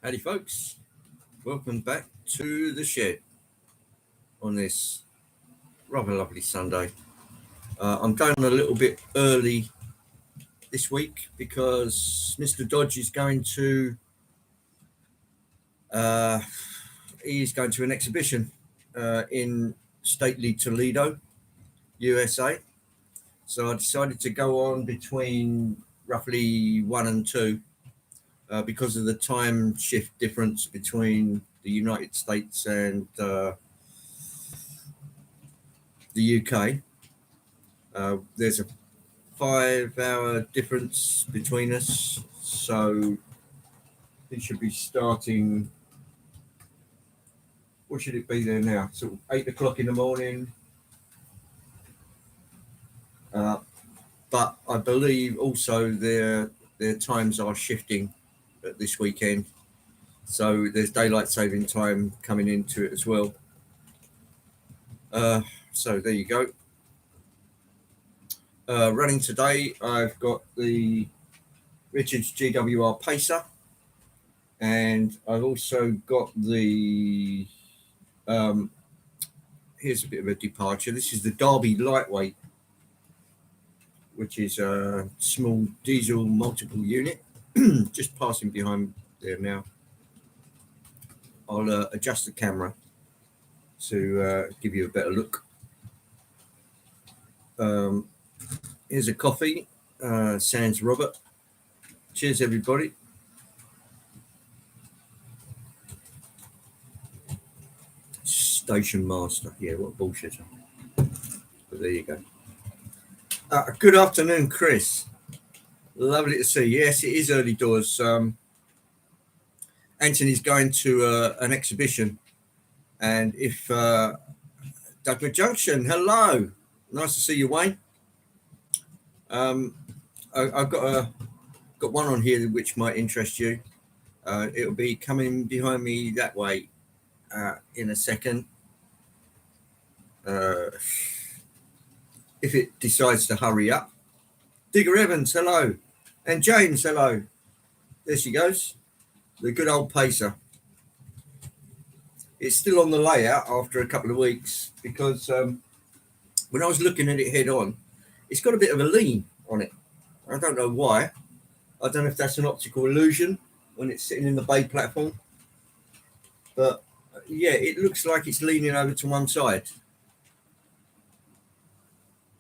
Howdy folks, welcome back to the shed on this rather lovely Sunday. I'm going a little bit early this week because Mr. Dodge is going to he's going to an exhibition in stately Toledo, USA. So I decided to go on between roughly 1 and 2 because of the time shift difference between the United States and the UK. There's a 5-hour difference between us, so it should be starting. What should it be there now? Sort of 8 o'clock in the morning. But I believe also their times are shifting at this weekend, so there's daylight saving time coming into it as well. So there you go. Running today, I've got the Richards GWR Pacer, and I've also got the here's a bit of a departure. This is the Derby Lightweight, which is a small diesel multiple unit. Just passing behind there now. I'll adjust the camera to give you a better look. Here's a coffee, sans Robert. Cheers, everybody. Station master. Yeah, what bullshit. But there you go. Good afternoon, Chris. Lovely to see you. Yes, it is early doors. Anthony's going to an exhibition, and if Douglas Junction, hello. Nice to see you, Wayne. I've got one on here which might interest you. It'll be coming behind me that way in a second. If it decides to hurry up. Digger Evans, hello. And James, hello. There she goes. The good old Pacer. It's still on the layout after a couple of weeks because when I was looking at it head on, it's got a bit of a lean on it. I don't know why. I don't know if that's an optical illusion when it's sitting in the bay platform. But yeah, it looks like it's leaning over to one side.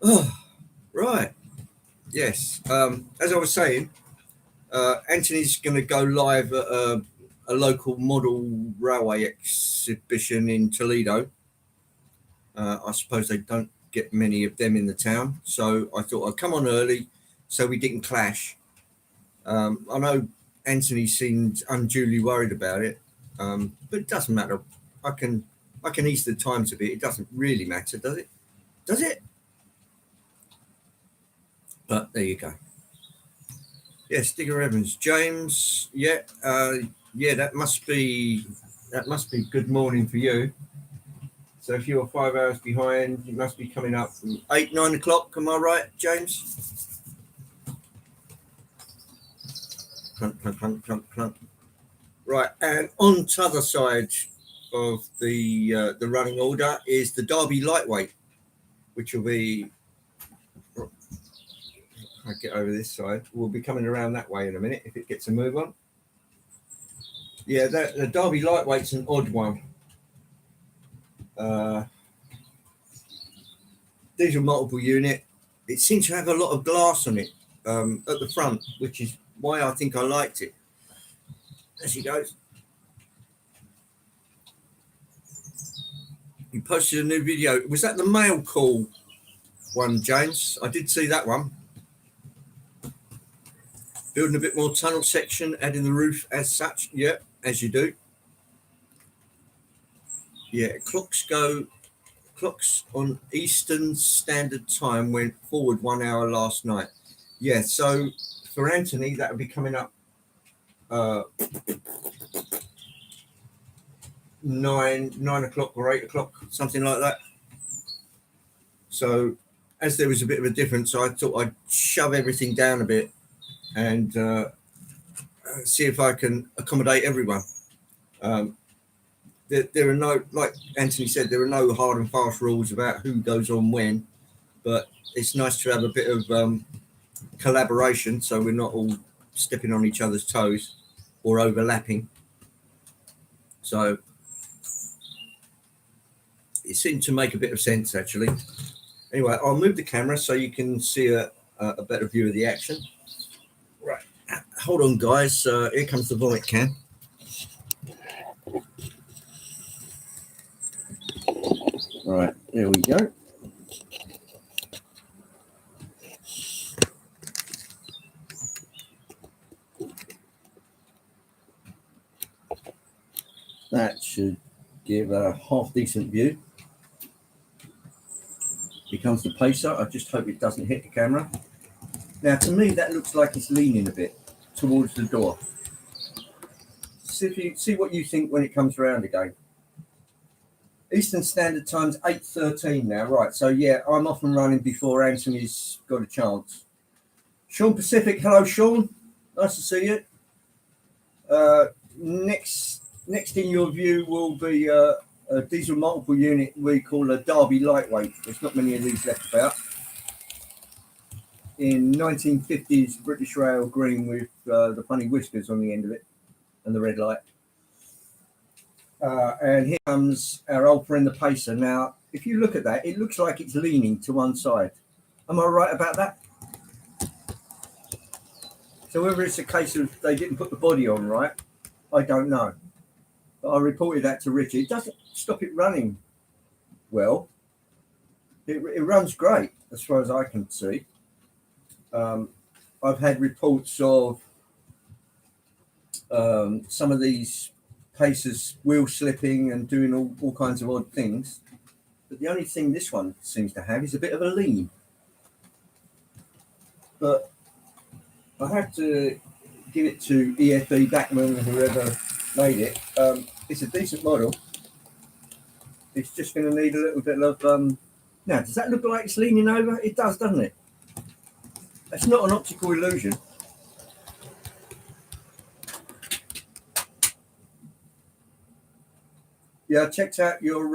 Oh, right. Yes. As I was saying, Anthony's going to go live at a local model railway exhibition in Toledo. I suppose they don't get many of them in the town, so I thought I'd come on early so we didn't clash. I know Anthony seemed unduly worried about it, but it doesn't matter. I can ease the times a bit. It doesn't really matter, does it? Does it? But there you go. Yes, Digger Evans, James. Yeah, that must be good morning for you. So if you're 5 hours behind, you must be coming up from 8, 9 o'clock. Am I right, James? Clunk, clunk, clunk, clunk, clunk. Right, and on the other side of the running order is the Derby Lightweight, which will be. I'll get over this side. We'll be coming around that way in a minute if it gets a move on. Yeah, the Derby Lightweight's an odd one. Diesel multiple unit. It seems to have a lot of glass on it at the front, which is why I think I liked it. There she goes. You posted a new video. Was that the mail call one, James? I did see that one. Building a bit more tunnel section, adding the roof as such. Yeah, as you do. Yeah, clocks on Eastern Standard Time went forward 1 hour last night. Yeah, so for Anthony, that would be coming up 9 o'clock or 8 o'clock, something like that. So as there was a bit of a difference, I thought I'd shove everything down a bit and see if I can accommodate everyone. Um, there are no, like Anthony said, there are no hard and fast rules about who goes on when, but it's nice to have a bit of collaboration so we're not all stepping on each other's toes or overlapping. So it seemed to make a bit of sense actually. Anyway, I'll move the camera so you can see a better view of the action. Right, hold on, guys. Here comes the vomit can. Right, there we go. That should give a half decent view. Here comes the pacer. I just hope it doesn't hit the camera. Now, to me, that looks like it's leaning a bit towards the door. See what you think when it comes around again. Eastern Standard Time's 8:13 now. Right, so yeah, I'm off and running before Anthony's got a chance. Sean Pacific, hello, Sean. Nice to see you. Next in your view will be a diesel multiple unit we call a Derby Lightweight. There's not many of these left about. In 1950s British Rail green with the funny whiskers on the end of it and the red light. And here comes our old friend the pacer. Now, if you look at that, it looks like it's leaning to one side. Am I right about that? So whether it's a case of they didn't put the body on right, I don't know. But I reported that to Richie. It doesn't stop it running well. It runs great as far as I can see. I've had reports of some of these pacers wheel slipping and doing all kinds of odd things. But the only thing this one seems to have is a bit of a lean. But I have to give it to EFE Backman, whoever made it. It's a decent model. It's just going to need a little bit of... Now, does that look like it's leaning over? It does, doesn't it? That's not an optical illusion. Yeah, I checked out your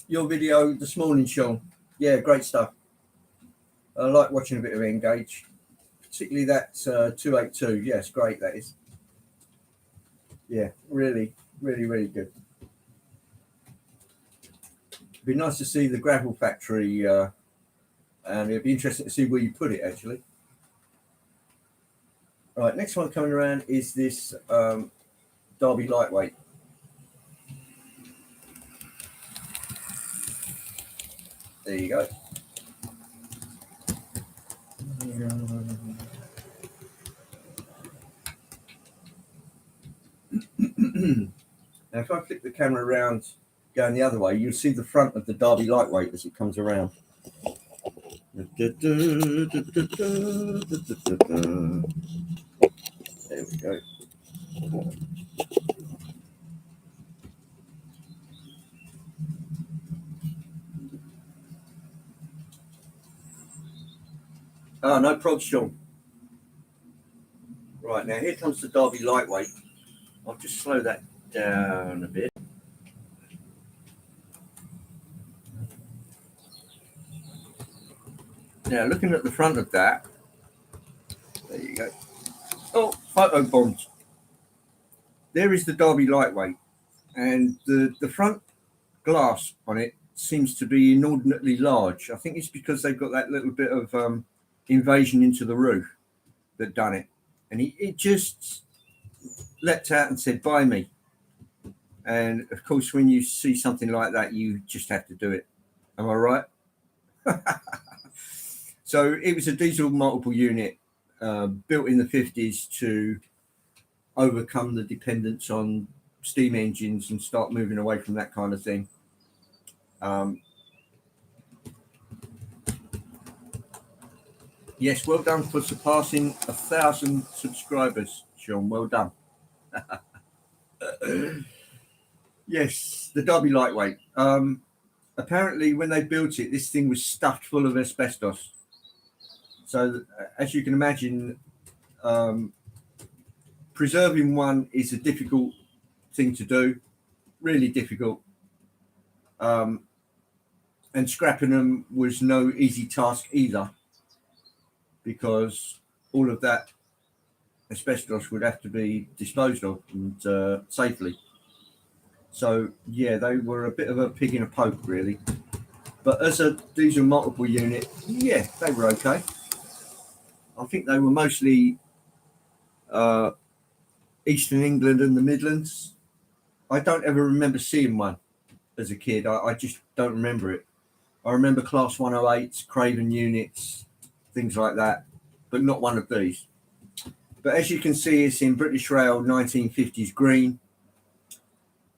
video this morning, Sean. Yeah, great stuff. I like watching a bit of Engage, particularly that 282. Yes, great that is. Yeah, really, really, really good. It'd be nice to see the gravel factory, and it'd be interesting to see where you put it actually. All right, next one coming around is this Derby Lightweight. There you go. Now, if I flip the camera around going the other way, you'll see the front of the Derby Lightweight as it comes around. There we go. Oh, no probs, Sean. Right, now here comes the Derby Lightweight. I'll just slow that down a bit. Now, looking at the front of that, there you go. Oh, photo bombs. There is the Derby Lightweight, and the front glass on it seems to be inordinately large. I think it's because they've got that little bit of invasion into the roof that done it. And it just leapt out and said, buy me. And of course, when you see something like that, you just have to do it. Am I right? So it was a diesel multiple unit built in the 50s to overcome the dependence on steam engines and start moving away from that kind of thing. Yes, well done for surpassing 1,000 subscribers, Sean. Well done. Yes, the Derby Lightweight. Apparently, when they built it, this thing was stuffed full of asbestos. So, as you can imagine, preserving one is a difficult thing to do, really difficult. Um, and scrapping them was no easy task either, because all of that asbestos would have to be disposed of and safely. So yeah, they were a bit of a pig in a poke, really. But as a diesel multiple unit, yeah, they were okay. I think they were mostly uh, Eastern England and the Midlands. I don't ever remember seeing one as a kid. I just don't remember it. I remember Class 108s, Craven units, things like that, but not one of these. But as you can see, it's in British Rail 1950s green,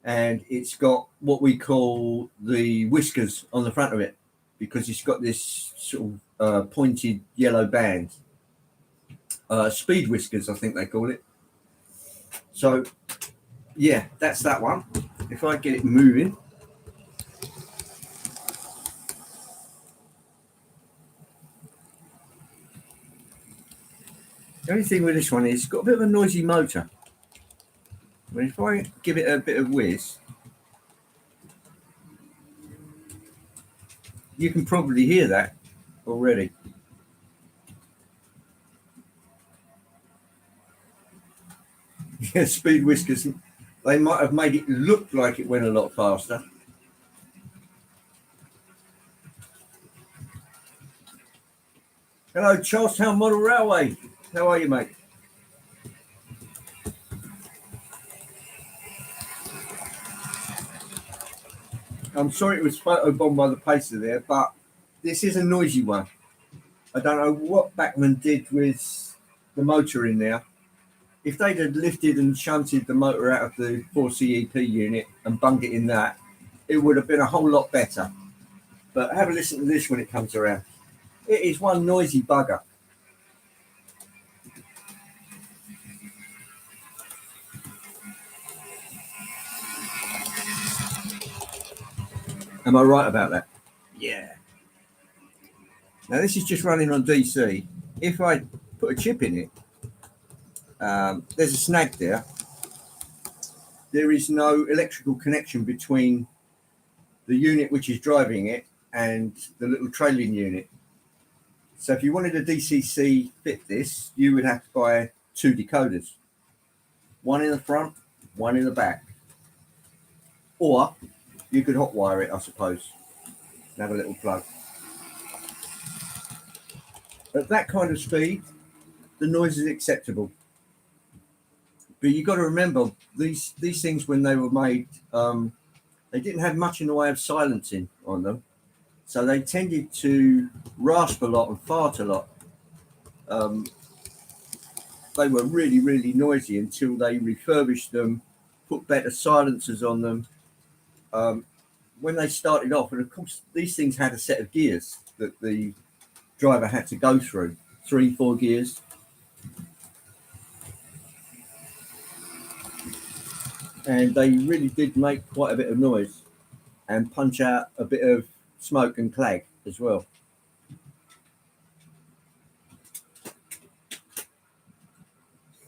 and it's got what we call the whiskers on the front of it, because it's got this sort of pointed yellow band. Speed whiskers, I think they call it. So, yeah, that's that one. If I get it moving. The only thing with this one is it's got a bit of a noisy motor. But if I give it a bit of whiz, you can probably hear that already. Yeah, speed whiskers, they might have made it look like it went a lot faster. Hello, Charlestown Model Railway. How are you, mate? I'm sorry it was photobombed by the pacer there, but this is a noisy one. I don't know what Bachmann did with the motor in there. If they'd have lifted and shunted the motor out of the 4CEP unit and bunged it in that, it would have been a whole lot better. But have a listen to this when it comes around. It is one noisy bugger. Am I right about that? Yeah. Now this is just running on DC. If I put a chip in it, there's a snag there. There is no electrical connection between the unit which is driving it and the little trailing unit. So if you wanted a DCC fit this, you would have to buy two decoders. One in the front, one in the back. Or you could hotwire it, I suppose, and have a little plug. At that kind of speed, the noise is acceptable. But you've got to remember, these things, when they were made, they didn't have much in the way of silencing on them. So they tended to rasp a lot and fart a lot. They were really, really noisy until they refurbished them, put better silencers on them. When they started off, and of course, these things had a set of gears that the driver had to go through, 3-4 gears. And they really did make quite a bit of noise and punch out a bit of smoke and clag as well.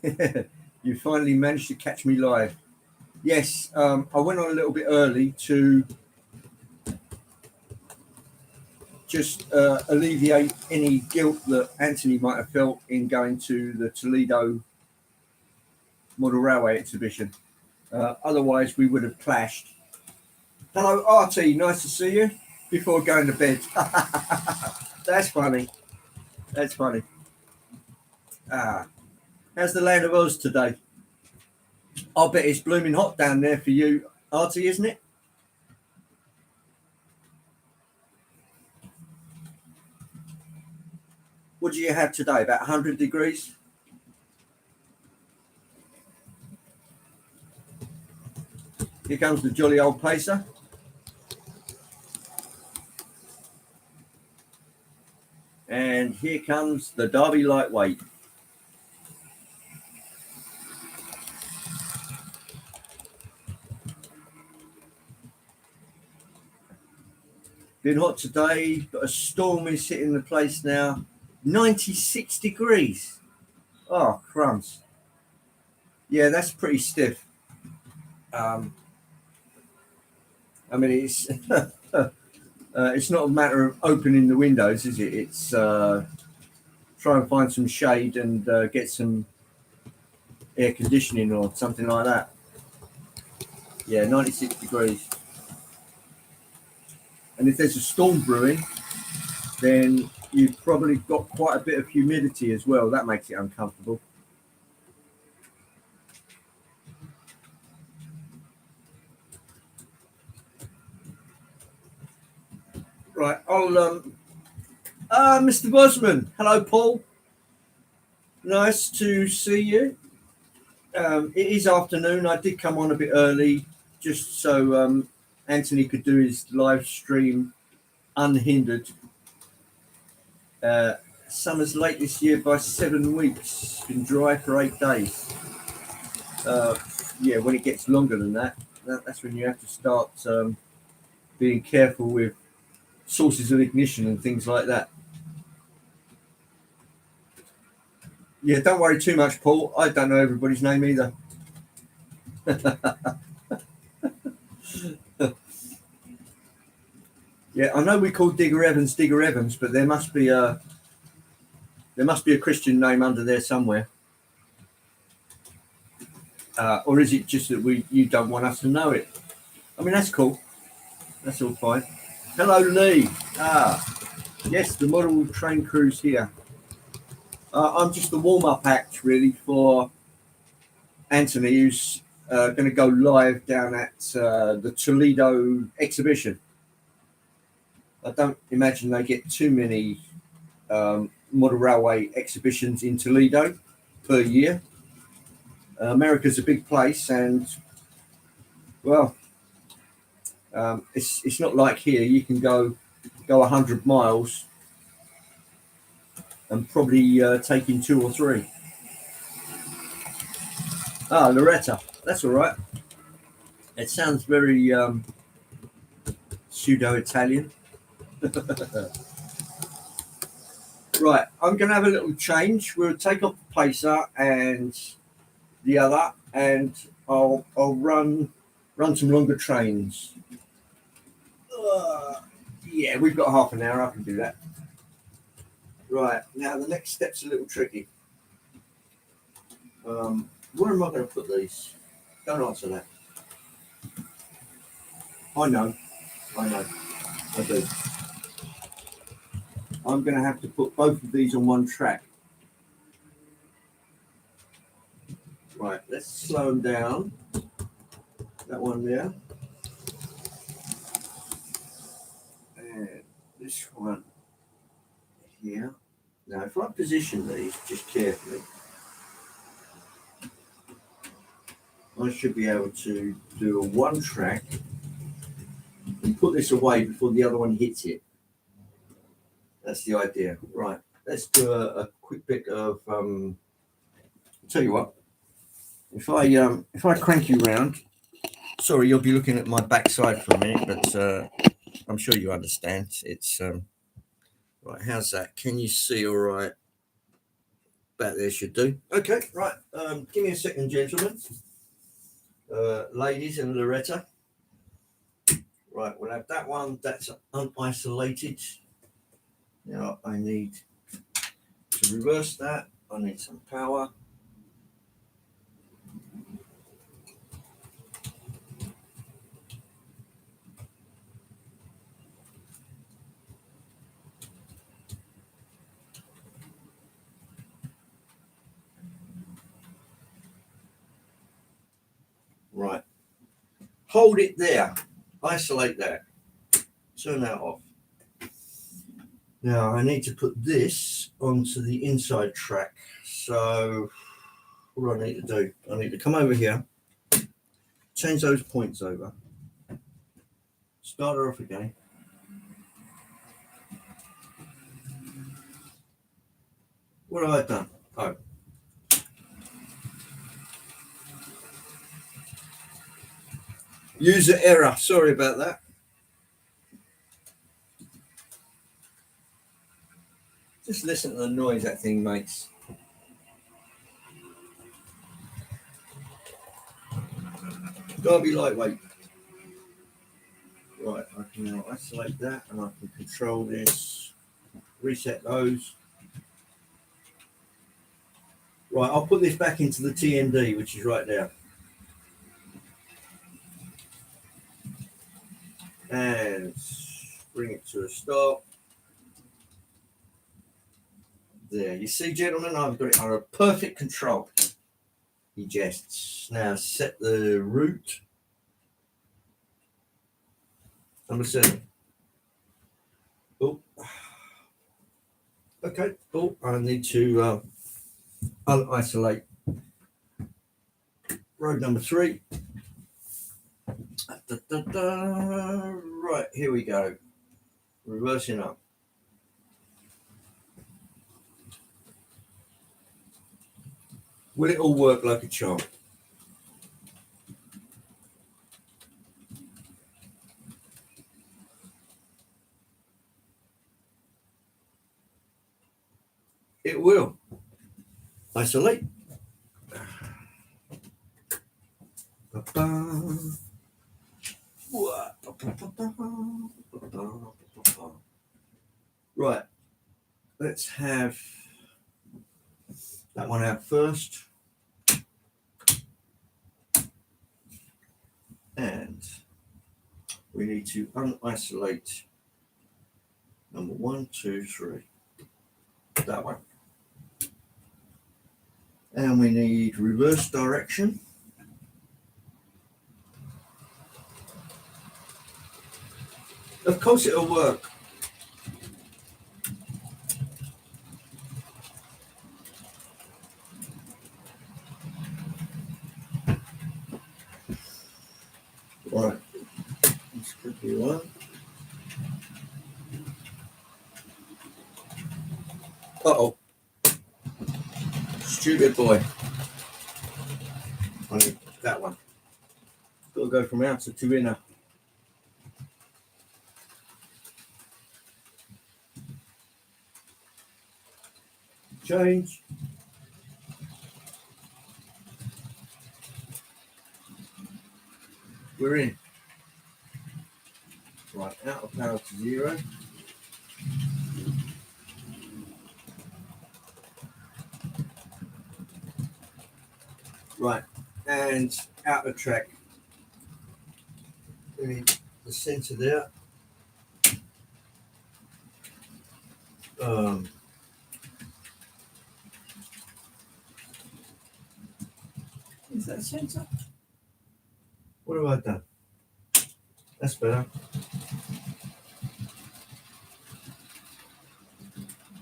You finally managed to catch me live. Yes, I went on a little bit early to just alleviate any guilt that Anthony might have felt in going to the Toledo Model Railway exhibition. Otherwise, we would have clashed. Hello, RT. Nice to see you. Before going to bed. That's funny. That's funny. How's the land of Oz today? I'll bet it's blooming hot down there for you, RT, isn't it? What do you have today? About 100 degrees? Here comes the jolly old pacer. And here comes the Derby lightweight. Been hot today, but a storm is hitting the place now. 96 degrees. Oh, crumbs. Yeah, that's pretty stiff. Um, I mean, it's not a matter of opening the windows, is it? It's try and find some shade and get some air conditioning or something like that. Yeah, 96 degrees. And if there's a storm brewing, then you've probably got quite a bit of humidity as well. That makes it uncomfortable. Right, Mr. Bosman. Hello, Paul. Nice to see you. It is afternoon. I did come on a bit early just so Anthony could do his live stream unhindered. Summer's late this year by 7 weeks. Been dry for 8 days. Uh, yeah, when it gets longer than that's when you have to start being careful with sources of ignition and things like that. Yeah, don't worry too much, Paul. I don't know everybody's name either. Yeah, I know we call Digger Evans, but there must be a Christian name under there somewhere. Or is it just that you don't want us to know it? I mean, that's cool. That's all fine. Hello, Lee. Yes, the model train crew's here. I'm just the warm-up act, really, for Anthony, who's going to go live down at the Toledo exhibition. I don't imagine they get too many model railway exhibitions in Toledo per year. America's a big place, and well, it's not like here. You can go 100 miles and probably take in two or three. Loretta, that's all right. It sounds very pseudo-Italian. Right, I'm going to have a little change. We'll take off the placer and the other, and I'll run some longer trains. Yeah, we've got half an hour. I can do that. Right, now the next step's a little tricky. Where am I going to put these? Don't answer that. I know, I do. I'm going to have to put both of these on one track. Right, let's slow them down. That one there. And this one here. Now, if I position these just carefully, I should be able to do a one track and put this away before the other one hits it. That's the idea. Right, let's do a quick bit of, I'll tell you what, if I crank you round, sorry, you'll be looking at my backside for a minute, but I'm sure you understand. It's, right, how's that? Can you see all right? Back there should do. Okay, right, give me a second, gentlemen. Ladies and Loretta. Right, we'll have that one. That's unisolated. Now I need to reverse that. I need some power. Right. Hold it there. Isolate that. Turn that off. Now I need to put this onto the inside track. So what do I need to do? I need to come over here, change those points over, start her off again. What have I done? Oh. User error. Sorry about that. Just listen to the noise that thing makes. Gotta be lightweight. Right, I can now isolate that and I can control this, reset those. Right, I'll put this back into the TMD, which is right there. And bring it to a stop. There, you see, gentlemen, I've got it under perfect control. He jests. Now set the route. Number 7. Oh, okay. Oh, I need to unisolate road number 3. Right, here we go. Reversing up. Will it all work like a charm? It will. Isolate. Right. Let's have that one out first. And we need to unisolate number 1, 2, 3. That one. And we need reverse direction. Of course it'll work. Right. This could be one. Uh-oh. Stupid boy. I need that one. Got to go from outer to inner. Change. We're in. Right, out of power to 0. Right, and out of track. We need the centre there. Is that centre? What have I done? That's better.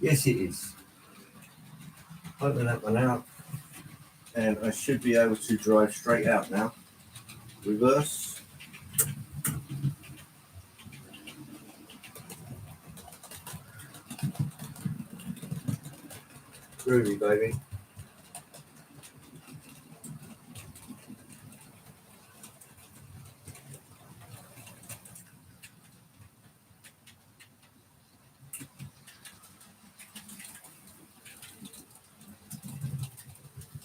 Yes, it is. Open that one out. And I should be able to drive straight out now. Reverse. Groovy, baby.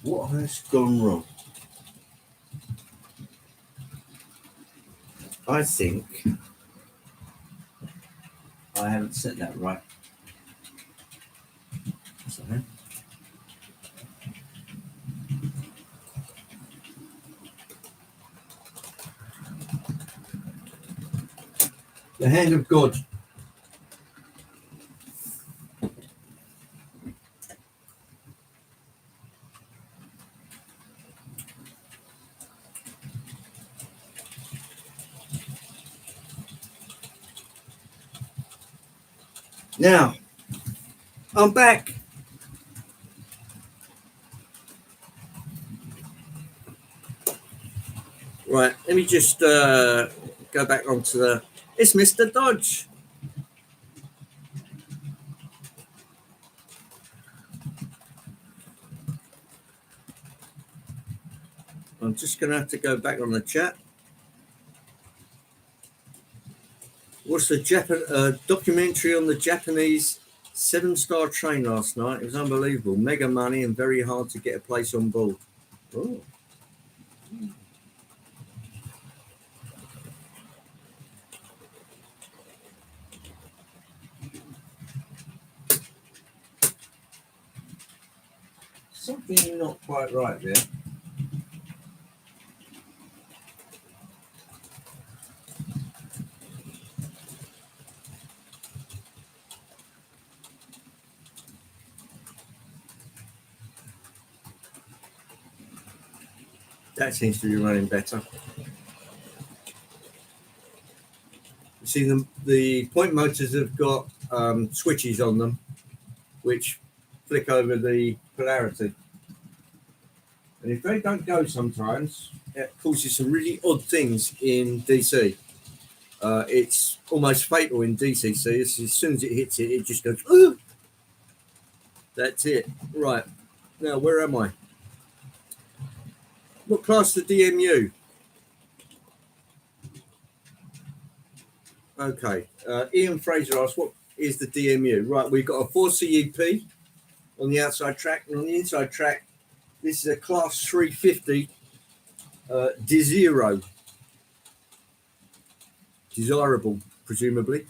What has gone wrong? I think I haven't set that right. Sorry. The hand of God. Now, I'm back. Right, let me just go back onto the... It's Mr. Dodge. I'm just going to have to go back on the chat. What's the documentary on the Japanese 7-star train last night? It was unbelievable. Mega money and very hard to get a place on board. Oh. Something not quite right there. That seems to be running better. You see, the point motors have got switches on them, which flick over the polarity. And if they don't go sometimes, it causes some really odd things in DC. It's almost fatal in DCC. As soon as it hits it, it just goes, "Ugh!" That's it. Right. Now, where am I? What class the DMU? Okay. Ian Fraser asked, what is the DMU? Right, we've got a 4CEP on the outside track, and on the inside track, this is a class 350 D0. Desirable, presumably.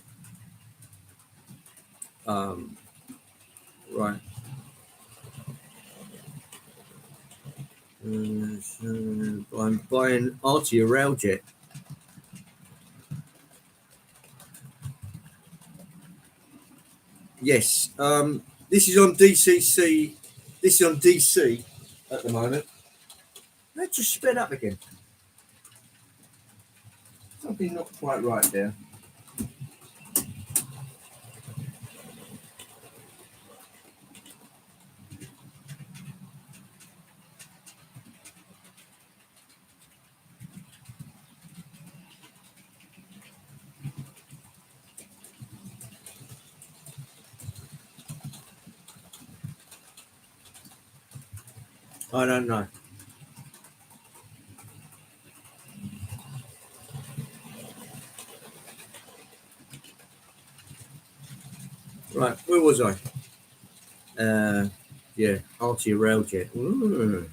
Right. I'm buying Artie a railjet. Yes. This is on DCC. This is on DC at the moment. That just sped up again. Something not quite right there. I don't know. Right, where was I? Yeah, Artie railjet. Ooh.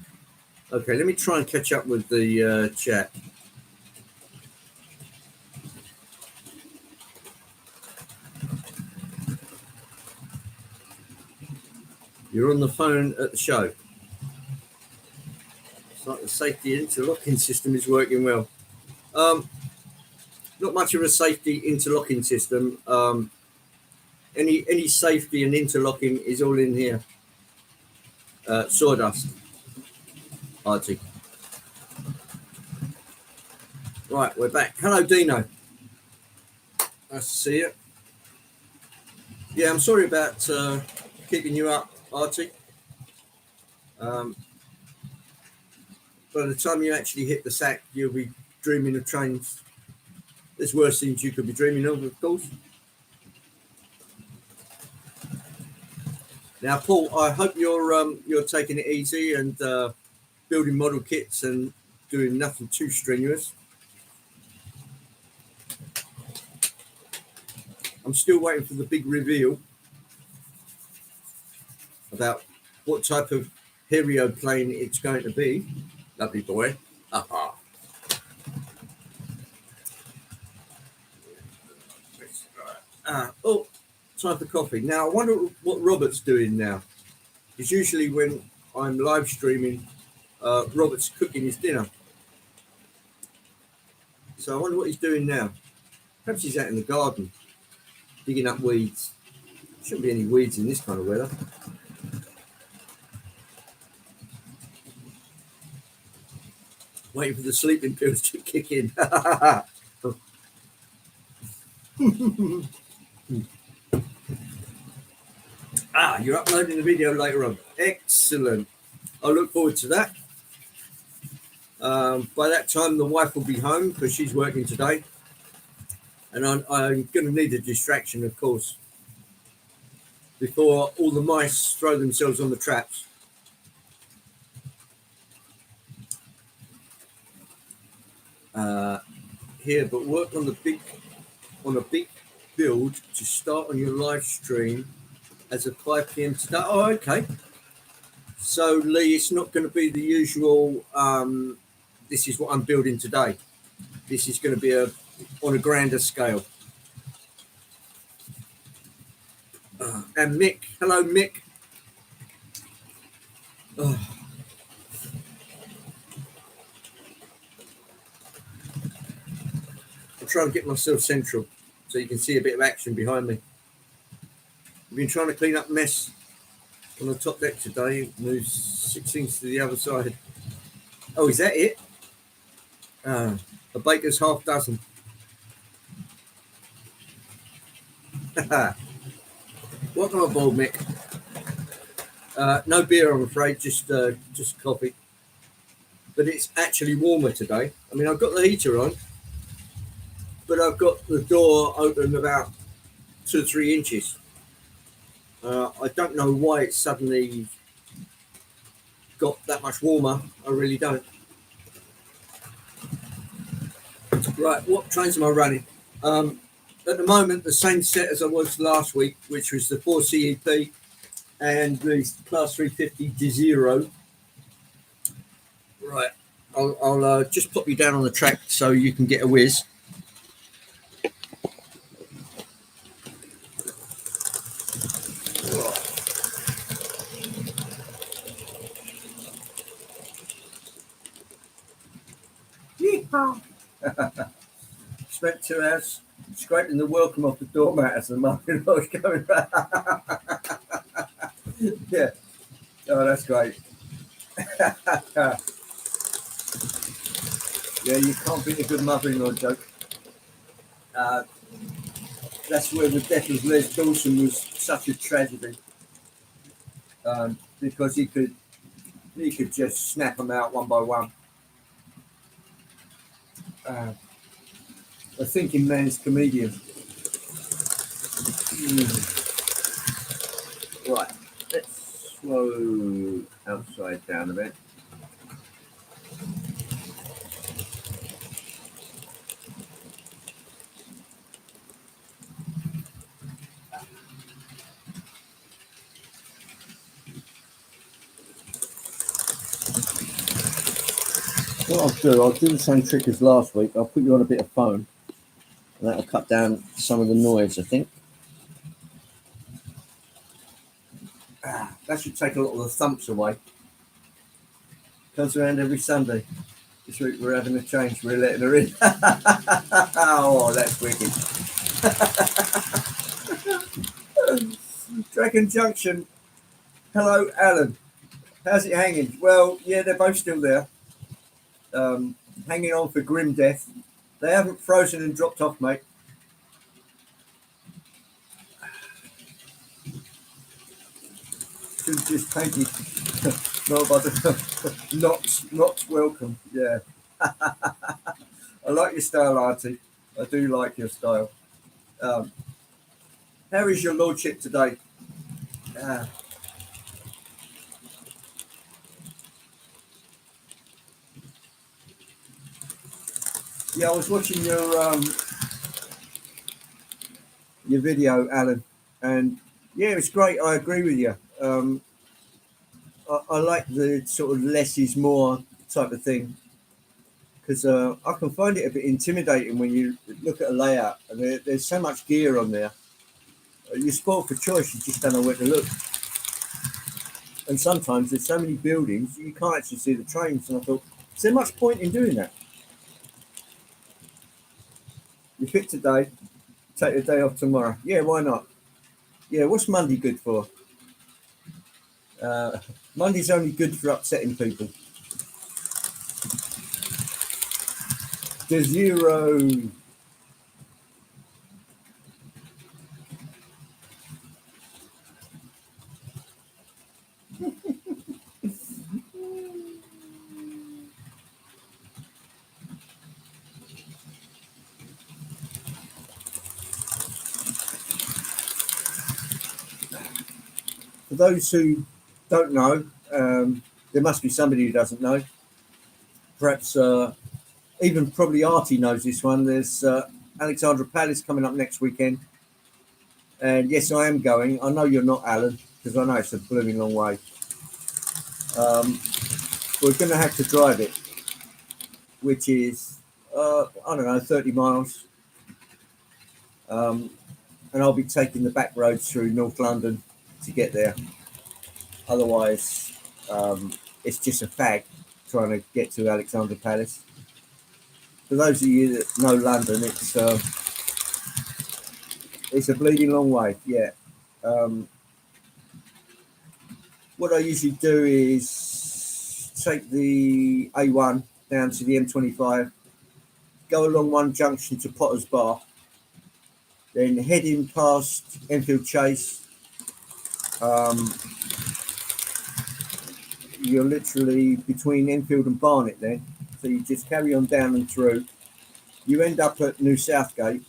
Okay, let me try and catch up with the chat. You're on the phone at the show. It's like the safety interlocking system is working well. Not much of a safety interlocking system. Any safety and interlocking is all in here. Sawdust. Artie. Right, we're back. Hello, Dino. Nice to see you. Yeah, I'm sorry about keeping you up, Artie. By the time you actually hit the sack, you'll be dreaming of trains. There's worse things you could be dreaming of course. Now, Paul, I hope you're taking it easy and building model kits and doing nothing too strenuous. I'm still waiting for the big reveal about what type of helioplane it's going to be. Lovely boy. Aha. Oh, time for coffee. Now, I wonder what Robert's doing now. Because usually when I'm live streaming, Robert's cooking his dinner. So I wonder what he's doing now. Perhaps he's out in the garden, digging up weeds. Shouldn't be any weeds in this kind of weather. Waiting for the sleeping pills to kick in. You're uploading the video later on. Excellent. I look forward to that. By that time, the wife will be home because she's working today. And I'm going to need a distraction, of course, before all the mice throw themselves on the traps. Here, but work on a big build to start on your live stream as a 5 p.m. today. Oh, okay. So, Lee, it's not going to be the usual, this is what I'm building today. This is going to be on a grander scale. And Mick, hello, Mick. Oh, I'm trying to get myself central so you can see a bit of action behind me. I've been trying to clean up mess on the top deck today, move 6 things to the other side. Oh, is that it? A baker's half dozen. Welcome aboard, Mick. No beer, I'm afraid, just coffee. But it's actually warmer today. I mean, I've got the heater on, but I've got the door open about 2 or 3 inches. I don't know why it's suddenly got that much warmer. I really don't. Right, what trains am I running? At the moment, the same set as I was last week, which was the 4 CEP and the Class 350 D0. Right, I'll just pop you down on the track so you can get a whiz. Yeehaw. Spent 2 hours scraping the welcome off the doormat as the moment I was going back. Yeah. Oh, that's great. Yeah, you can't beat a good mother-in-law joke. That's where the death of Les Dawson was such a tragedy, because he could just snap them out one by one. A thinking man's comedian. Right, let's slow outside down a bit. What I'll do the same trick as last week. I'll put you on a bit of foam, and that'll cut down some of the noise, I think. That should take a lot of the thumps away. Comes around every Sunday. This week we're having a change. We're letting her in. Oh, that's wicked. Dragon Junction. Hello, Alan. How's it hanging? Well, yeah, they're both still there. Hanging on for grim death. They haven't frozen and dropped off, mate. Just painted. Not welcome. Yeah. I like your style, Auntie. I do like your style. How is your lordship today? Yeah, I was watching your video, Alan, and yeah, it's great. I agree with you. I like the sort of less is more type of thing, because I can find it a bit intimidating when you look at a layout and there's so much gear on there. You're spoiled for choice. You just don't know where to look. And sometimes there's so many buildings you can't actually see the trains. And I thought, is there much point in doing that? You fit today, take the day off tomorrow. Yeah, why not? Yeah, what's Monday good for? Monday's only good for upsetting people. The zero. For those who don't know, there must be somebody who doesn't know. Perhaps even probably Artie knows this one. There's Alexandra Palace coming up next weekend. And yes, I am going. I know you're not, Alan, because I know it's a blooming long way. We're going to have to drive it, which is, I don't know, 30 miles. And I'll be taking the back roads through North London to get there. Otherwise, It's just a fag trying to get to Alexandra Palace. For those of you that know London, it's a bleeding long way. Yeah. Um, what I usually do is take the A1 down to the M25, go along one junction to Potter's Bar, then heading past Enfield Chase. You're literally between Enfield and Barnet then, so you just carry on down and through. You end up at New Southgate.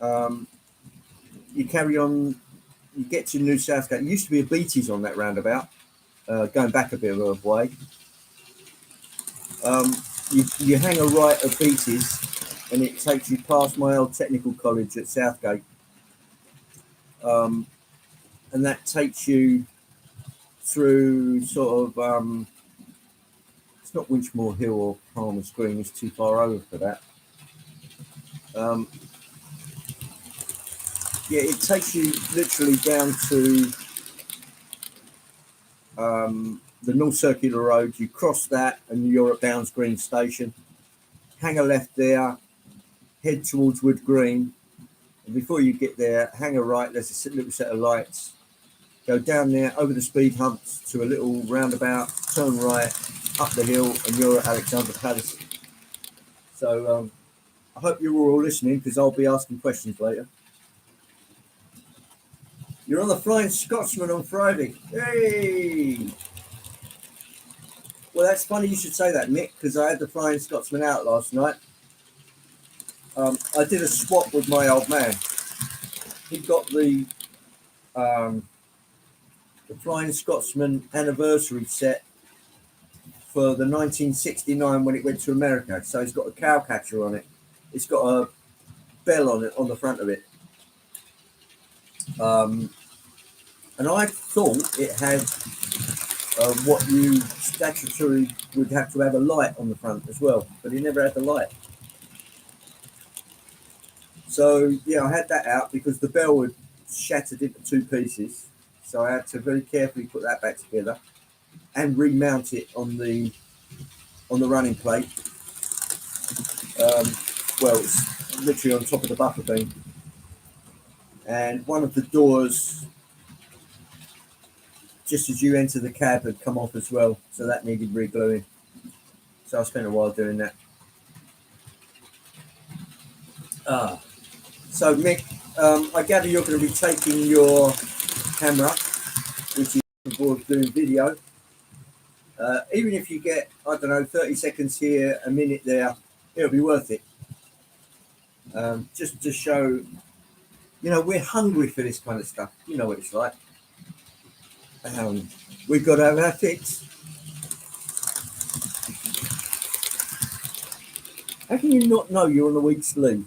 You carry on, you get to New Southgate. It used to be a Beatties on that roundabout, going back a bit of a way. You hang a right at Beatties, and it takes you past my old technical college at Southgate. And that takes you through sort of, it's not Winchmore Hill or Palmer's Green, it's too far over for that. Yeah, it takes you literally down to the North Circular Road. You cross that and you're at Downs Green Station. Hang a left there, head towards Wood Green. And before you get there, hang a right, there's a little set of lights. Go down there, over the speed humps to a little roundabout, turn right, up the hill, and you're at Alexandra Palace. So I hope you're all listening, because I'll be asking questions later. You're on the Flying Scotsman on Friday. Hey! Well, that's funny you should say that, Mick, because I had the Flying Scotsman out last night. I did a swap with my old man. He got the Flying Scotsman anniversary set for the 1969 when it went to America. So it's got a cowcatcher on it. It's got a bell on it on the front of it. And I thought it had what you statutory would have to have a light on the front as well, but it never had the light. So yeah, I had that out because the bell had shattered into two pieces. So I had to very carefully put that back together and remount it on the running plate. Well, it's literally on top of the buffer beam. And one of the doors, just as you enter the cab, had come off as well. So that needed re-gluing. So I spent a while doing that. So Mick, I gather you're going to be taking your camera, which is capable of doing video. Even if you get, I don't know, 30 seconds here, a minute there, it'll be worth it. Just to show, you know, we're hungry for this kind of stuff. You know what it's like. We've got to have our fix. How can you not know you're on a week's leave?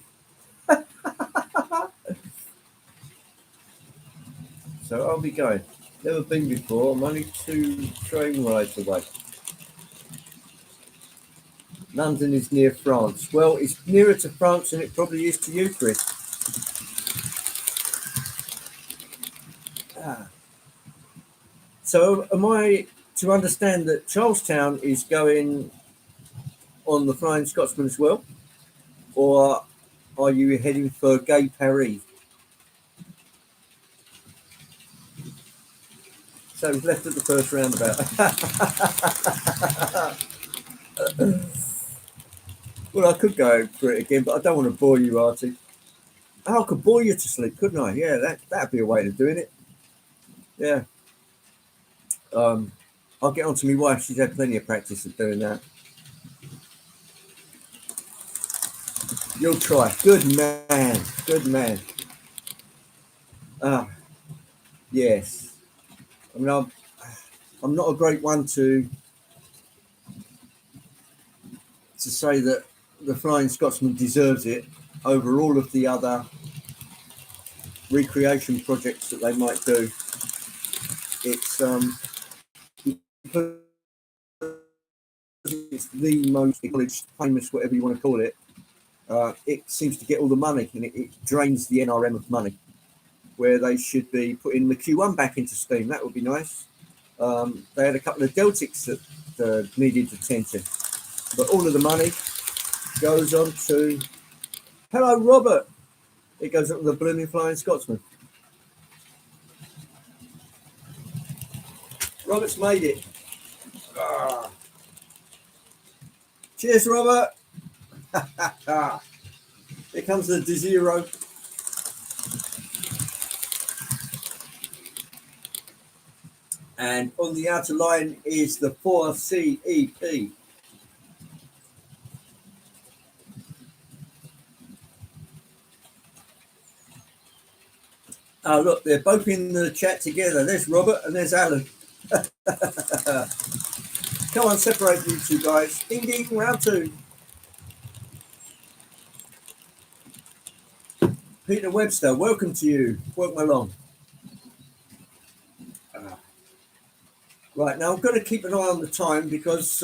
So I'll be going. Never been before. I'm only 2 train rides away. London is near France. Well, it's nearer to France than it probably is to you, Chris. So am I to understand that Charlestown is going on the Flying Scotsman as well? Or are you heading for Gay Paris? So we've left at the first roundabout. Well, I could go for it again, but I don't want to bore you, Artie. Oh, I could bore you to sleep, couldn't I? Yeah, that'd be a way of doing it. Yeah. I'll get on to my wife. She's had plenty of practice at doing that. You'll try. Good man. Good man. Yes. I mean, I'm not a great one to say that the Flying Scotsman deserves it over all of the other recreation projects that they might do. It's the most acknowledged, famous, whatever you want to call it. It seems to get all the money, and it drains the NRM of money, where they should be putting the Q1 back into steam. That would be nice. They had a couple of Deltics that needed attention, but all of the money goes on to, hello Robert, it goes up to the blooming Flying Scotsman. Robert's made it. Cheers, Robert. Here comes the D0. And on the outer line is the 4CEP. Oh, look, they're both in the chat together. There's Robert and there's Alan. Come on, separate you two guys. Ding, ding, round two. Peter Webster, welcome to you. Welcome along. Right, now I'm going to keep an eye on the time because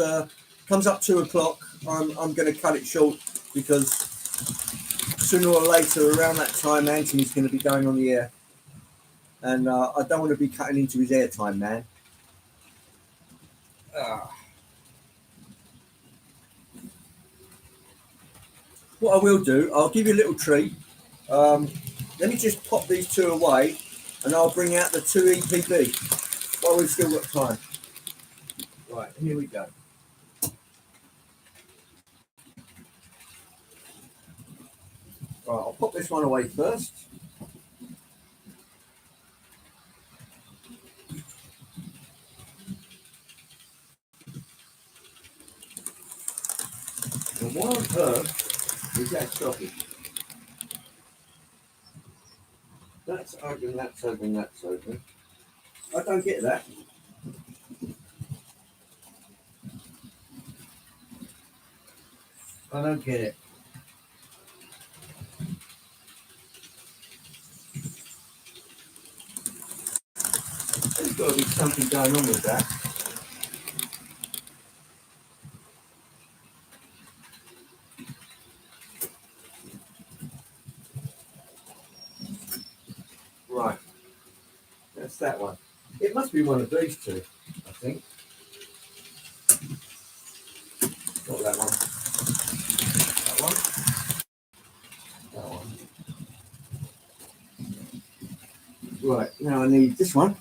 comes up 2 o'clock. I'm going to cut it short because sooner or later around that time Anthony's going to be going on the air. And I don't want to be cutting into his airtime, man. What I will do, I'll give you a little treat. Let me just pop these two away and I'll bring out the 2 EPB while we've still got time. Right, here we go. Right, I'll pop this one away first. And why on earth is that stopping? That's open, that's open, that's open. I don't get that. I don't get it. There's got to be something going on with that. Right. That's that one. It must be one of these two, I think. Not that one. That one. That one. Right, now I need this one.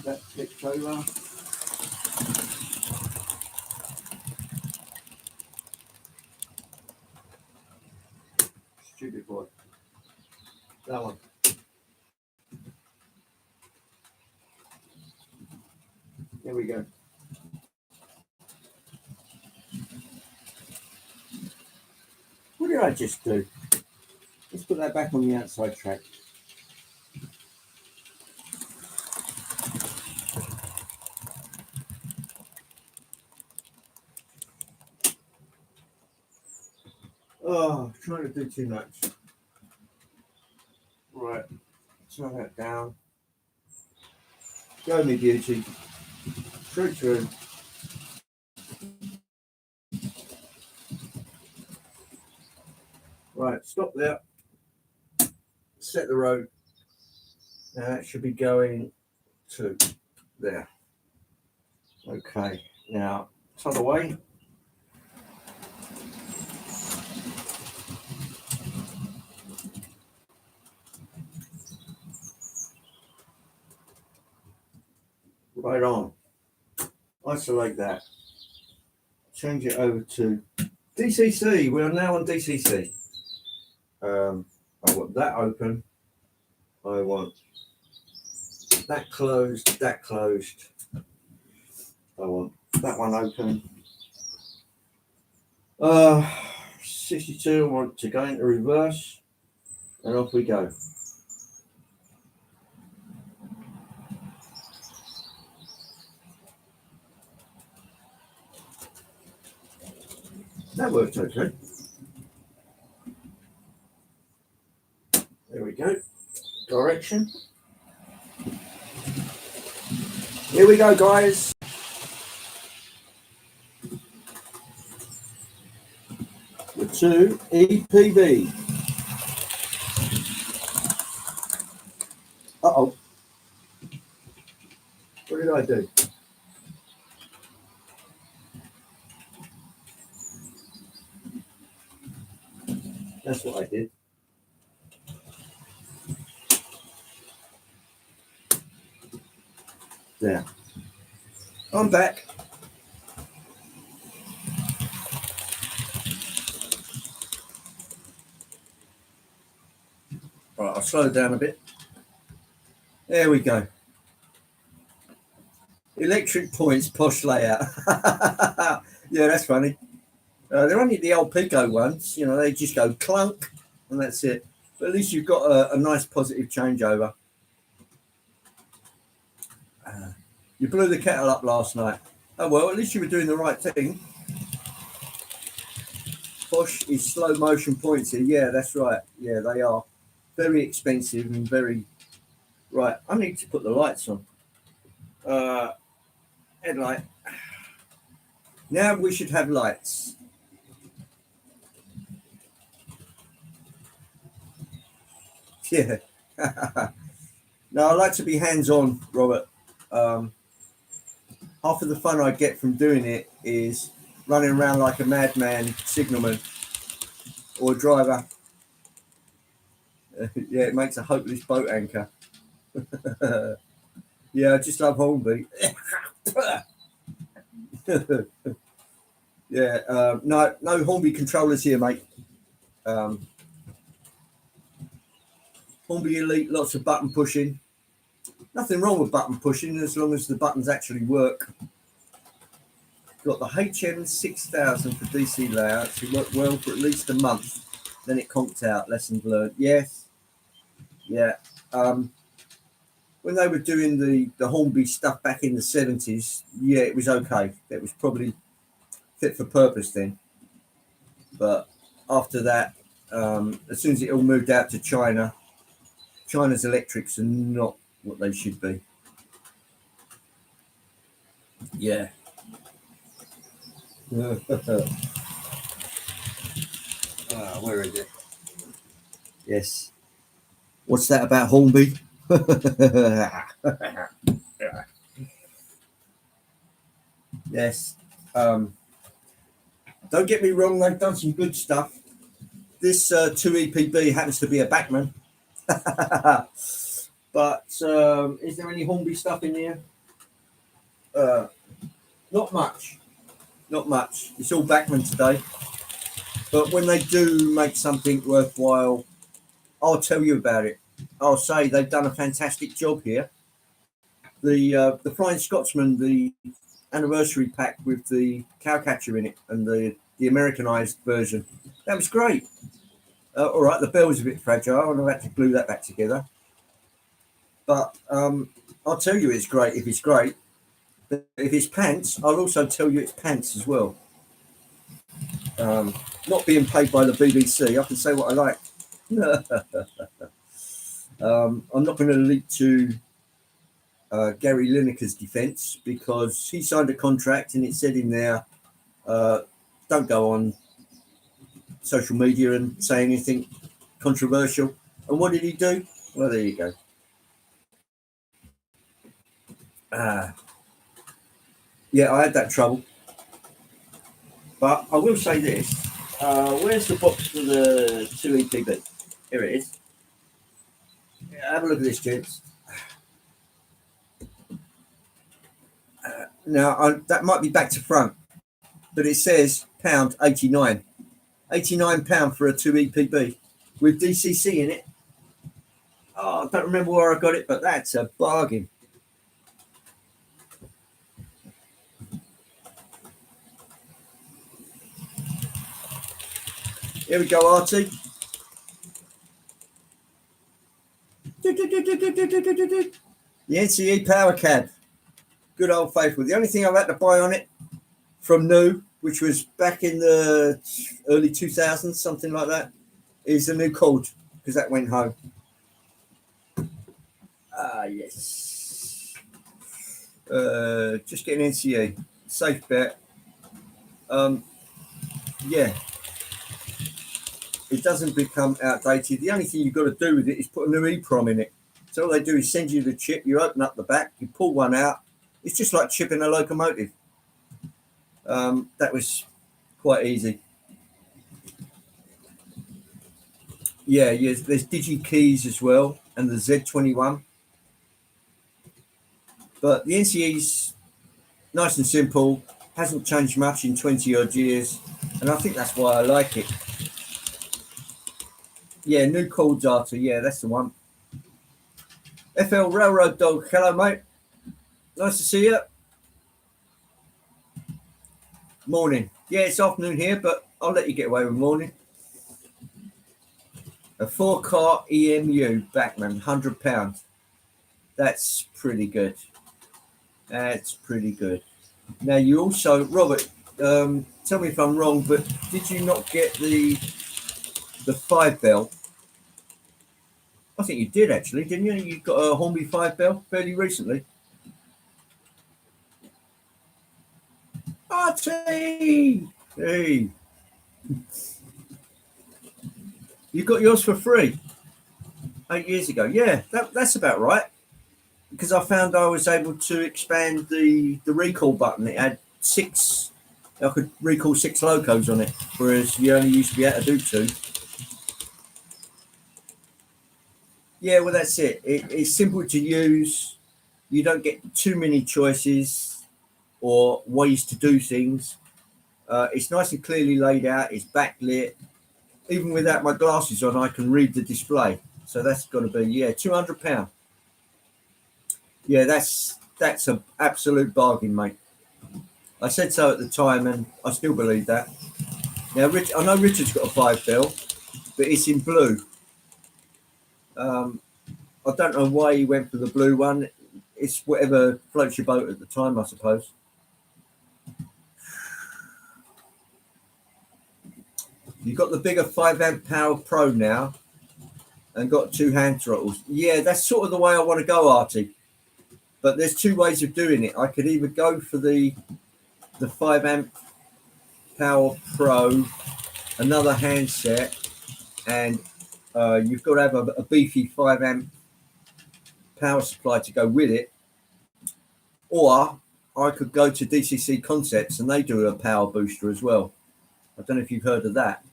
That flipped over. Stupid boy. That one. There we go. What did I just do? Let's put that back on the outside track. Oh, trying to do too much. Right, turn that down. Go, me beauty. True, true. Right, stop there. Set the road. Now that should be going to there. Okay, now tuck away. Right on. Isolate that. Change it over to DCC. We are now on DCC. I want that open. I want that closed, that closed. I want that one open. 62, I want to go into reverse. And off we go. That worked okay. There we go. Direction. Here we go, guys. The 2 EPV. did I do? That's what I did. There. I'm back. Right, I'll slow it down a bit. There we go. Electric points, posh layout. Yeah, that's funny. They're only the old Pico ones. You know, they just go clunk and that's it. But at least you've got a nice positive changeover. You blew the kettle up last night. Oh, well, at least you were doing the right thing. Posh is slow motion points here. Yeah, that's right. Yeah, they are very expensive and very... Right, I need to put the lights on. Headlight. Now we should have lights. Yeah. No, I like to be hands-on, Robert. Half of the fun I get from doing it is running around like a madman signalman or a driver. Yeah, it makes a hopeless boat anchor. Yeah, I just love Hornby. Yeah, no Hornby controllers here, mate. Hornby Elite, lots of button pushing. Nothing wrong with button pushing as long as the buttons actually work. Got the HM6000 for DC layouts. It worked well for at least a month. Then it conked out. Lessons learned. Yes. Yeah. When they were doing the Hornby stuff back in the 70s, yeah, it was okay. It was probably fit for purpose then. But after that, as soon as it all moved out to China, China's electrics are not what they should be. Yeah. Where is it? Yes. What's that about Hornby? Yes. Don't get me wrong, they've done some good stuff. This 2EPB happens to be a backman. But is there any Hornby stuff in here? Not much. Not much. It's all backman today. But when they do make something worthwhile, I'll tell you about it. I'll say they've done a fantastic job here. The Flying Scotsman, the anniversary pack with the cowcatcher in it and the Americanized version, that was great. All right, the bell's a bit fragile and I've had to glue that back together. But I'll tell you it's great if it's great. But if it's pants, I'll also tell you it's pants as well. Not being paid by the BBC, I can say what I like. I'm not going to leap to Gary Lineker's defence because he signed a contract and it said in there, don't go on social media and say anything controversial. And what did he do? Well, there you go. Yeah, I had that trouble. But I will say this. Where's the box for the 2EPB? Here it is. Yeah, have a look at this, gents. Now, that might be back to front, but it says pound 89. £89 for a 2EPB with DCC in it. Oh, I don't remember where I got it, but that's a bargain. Here we go, Artie. The NCE Power Cab. Good old faithful. The only thing I've had to buy on it from new, which was back in the early 2000s, something like that, is the new cord, because that went home. Yes. Just getting NCE. Safe bet. Yeah. It doesn't become outdated. The only thing you've got to do with it is put a new EEPROM in it. So all they do is send you the chip, you open up the back, you pull one out, It's just like chipping a locomotive. That was quite easy. Yeah, yes. There's Digi Keys as well, and the Z21. But the NCE's nice and simple. Hasn't changed much in 20 odd years, and I think that's why I like it. Yeah, new chords Arthur. Yeah, that's the one. FL Railroad Dog. Hello, mate. Nice to see you. Morning. Yeah, it's afternoon here, but I'll let you get away with morning. A 4-car EMU Backman, £100. That's pretty good. That's pretty good. Now you also, Robert, tell me if I'm wrong, but did you not get the 5 bell? I think you did actually, didn't you? You got a Hornby 5 bell fairly recently. RT! Hey. You got yours for free 8 years ago. Yeah, that's about right. Because I found I was able to expand the recall button. It had 6. I could recall 6 locos on it, whereas you only used to be able to do 2. Yeah, well, that's it. It's simple to use. You don't get too many choices or ways to do things. It's nice and clearly laid out. It's backlit. Even without my glasses on, I can read the display. So that's got to be, yeah, £200. Yeah, that's an absolute bargain, mate. I said so at the time, and I still believe that. Now, I know Richard's got a 5 bell, but it's in blue. I don't know why he went for the blue one. It's whatever floats your boat at the time, I suppose. You've got the bigger 5 amp Power Pro now and got 2 hand throttles. Yeah, that's sort of the way I want to go, Artie. But there's 2 ways of doing it. I could either go for the 5 amp Power Pro, another handset, and you've got to have a beefy 5 amp power supply to go with it. Or I could go to DCC Concepts and they do a power booster as well. I don't know if you've heard of that.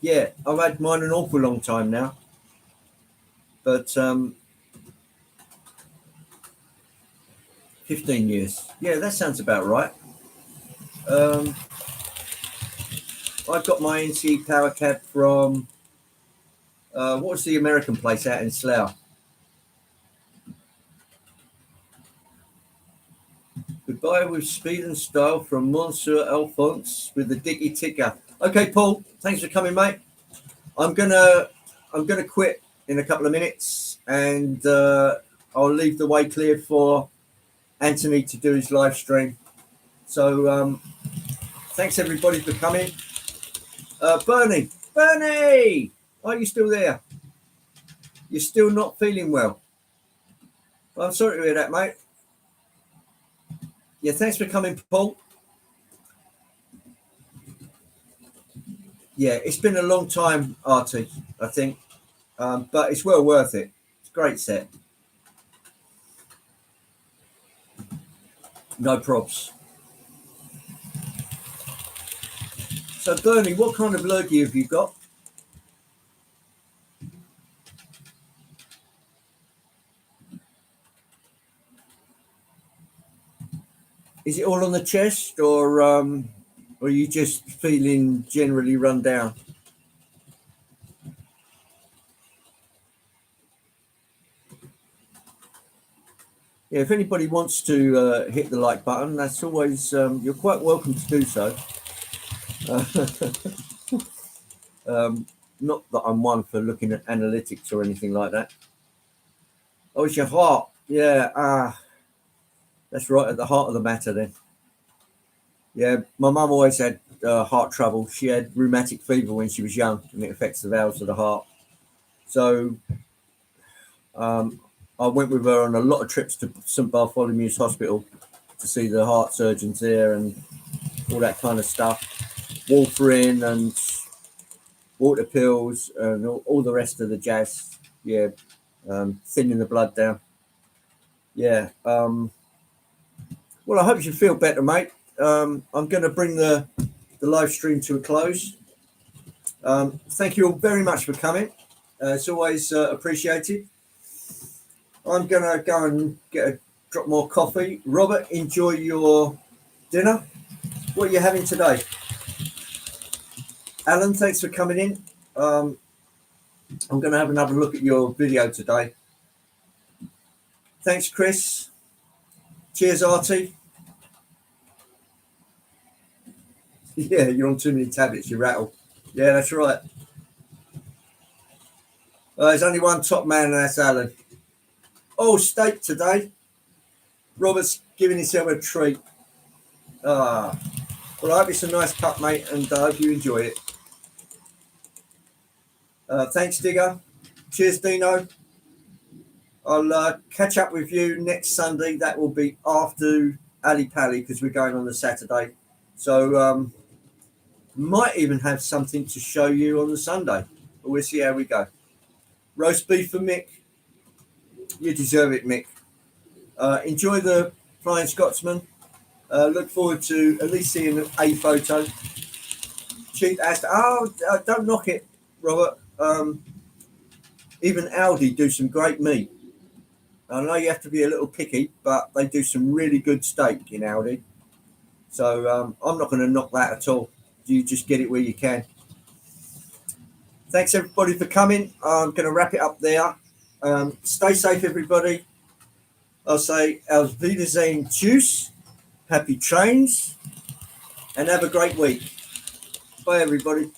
Yeah, I've had mine an awful long time now. But 15 years. Yeah, that sounds about right. I got my NC power cab from, what was the American place out in Slough? Goodbye with speed and style from Monsieur Alphonse with the Dicky Ticker. Okay, Paul, thanks for coming, mate. I'm gonna quit in a couple of minutes, and I'll leave the way clear for Anthony to do his live stream. So thanks everybody for coming. Bernie, are you still there? You're still not feeling well. Well, I'm sorry to hear that, mate. Yeah, thanks for coming, Paul. Yeah, it's been a long time, Artie, I think, but it's well worth it. It's a great set. No props. So, Bernie, what kind of lurgy have you got? Is it all on the chest, or are you just feeling generally run down? Yeah, if anybody wants to hit the like button, that's always, you're quite welcome to do so. Not that I'm one for looking at analytics or anything like that. Oh, it's your heart. Yeah, that's right at the heart of the matter then. Yeah, my mum always had heart trouble. She had rheumatic fever when she was young, and it affects the valves of the heart. So I went with her on a lot of trips to St Bartholomew's Hospital to see the heart surgeons there and all that kind of stuff. Warfarin and water pills and all the rest of the jazz. Yeah, thinning the blood down. Yeah. Well, I hope you feel better, mate. I'm going to bring the live stream to a close. Thank you all very much for coming. It's always appreciated. I'm going to go and get a drop more coffee. Robert, enjoy your dinner. What are you having today? Alan, thanks for coming in. I'm going to have another look at your video today. Thanks, Chris. Cheers, Artie. Yeah, you're on too many tablets, you rattle. Yeah, that's right. There's only one top man, and that's Alan. Oh, steak today. Robert's giving himself a treat. Well, I hope it's a nice cut, mate, and I hope you enjoy it. Thanks, Digger. Cheers, Dino. I'll catch up with you next Sunday. That will be after Ali Pally because we're going on the Saturday. So might even have something to show you on the Sunday. But we'll see how we go. Roast beef for Mick. You deserve it, Mick. Enjoy the Flying Scotsman. Look forward to at least seeing a photo. Cheap as don't knock it, Robert. Even Aldi do some great meat. I know you have to be a little picky, but they do some really good steak in Aldi. So I'm not going to knock that at all. You just get it where you can. Thanks everybody for coming. I'm going to wrap it up there. Stay safe, everybody. I'll say Auf Wiedersehen, tschüss, happy trains, and have a great week. Bye, everybody.